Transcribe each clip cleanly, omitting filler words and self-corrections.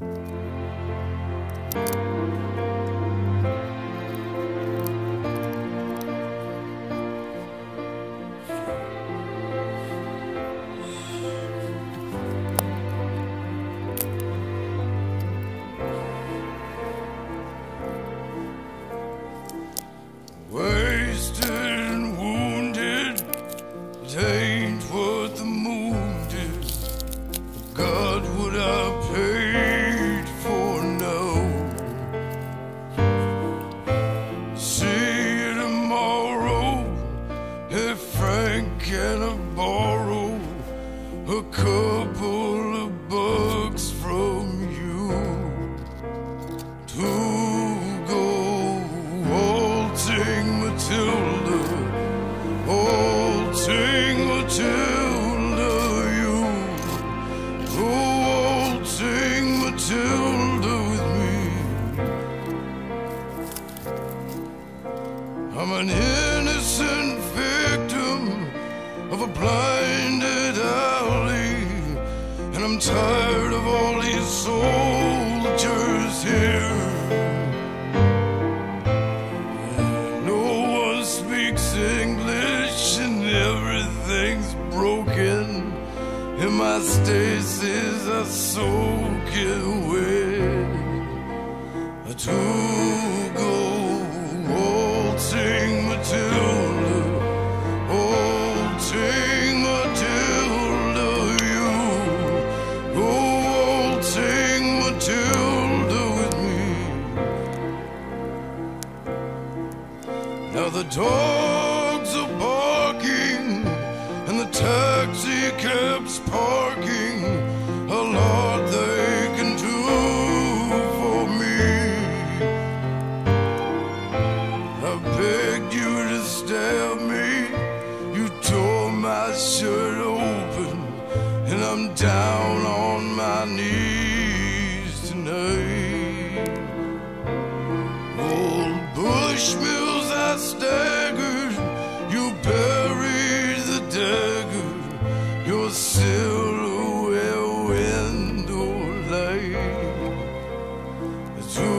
Wasted and wounded, it ain't what the moon did. God, what I paid for now. See you tomorrow. Hey Frank, can I borrow a couple of bucks from you to go waltzing Matilda, waltzing Matilda, you go waltzing Matilda with me. I'm an innocent victim of a blinded alley, and I'm tired of all these soldiers here. No one speaks English and everything's broken, and my stasis are soaking wet. To go waltzing Matilda, waltzing Matilda, you go waltzing Matilda with me. Now the dogs are barking and the taxi cab's parking. A lot they can do for me. I begged you to stab me, you tore my shirt open, and I'm down on my knees tonight. Old Bushmills, I staggered, you buried the dagger, your silhouette window light. To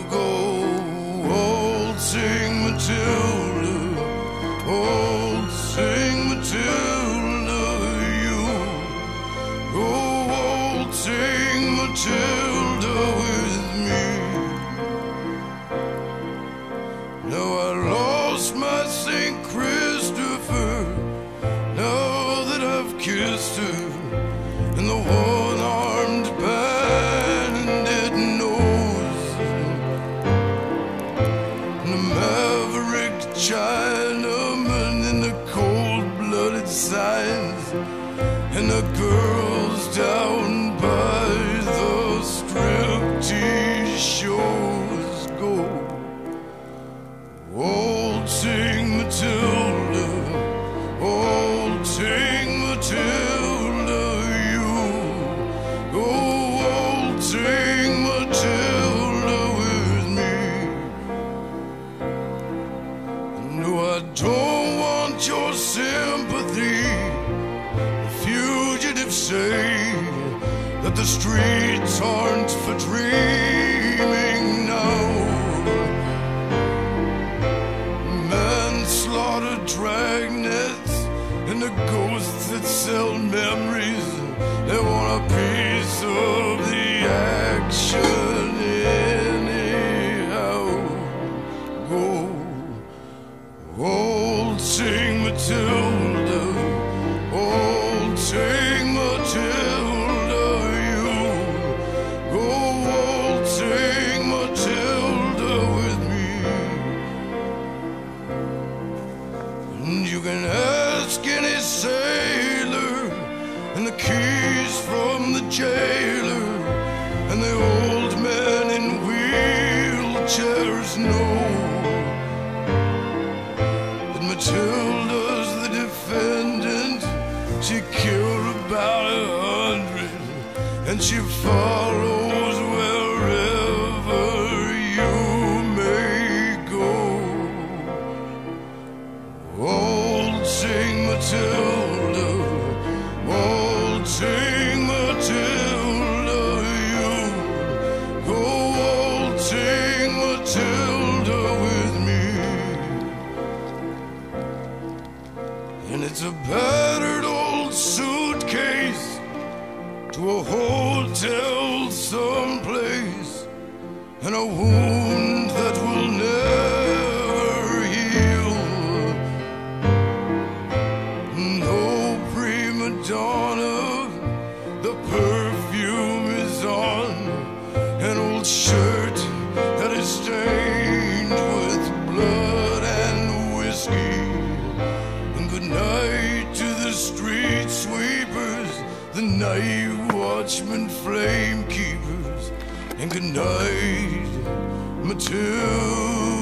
go waltzing Matilda, waltzing Matilda, you go waltzing Matilda with me. Now I lost my St. Christopher, now that I've kissed her, and the one-armed bandit knows, and the maverick Chinaman and the cold-blooded signs, and the girls down by the striptease shows go waltzing Matilda, waltzing Matilda, you go waltzing Matilda with me. No, I don't want your sympathy. The fugitives say that the streets aren't for dreaming now. Manslaughter, dragnets, and the ghosts that sell memories, they want a piece of the action anyhow. Go waltzing Matilda, waltzing Matilda, you go waltzing Matilda with me. And you can ask any sailor, and the keys from the jailer, and the old men in wheelchairs know that Matilda's the defendant. She killed about 100, and she follows wherever you may go. Waltzing Matilda, waltzing Matilda, you a hotel someplace, and a wound that will never heal. No prima donna, the perfume is on an old shirt that is stained with blood and whiskey. And good night to the street sweepers, the night watchmen, flame keepers, and good night, Matilda.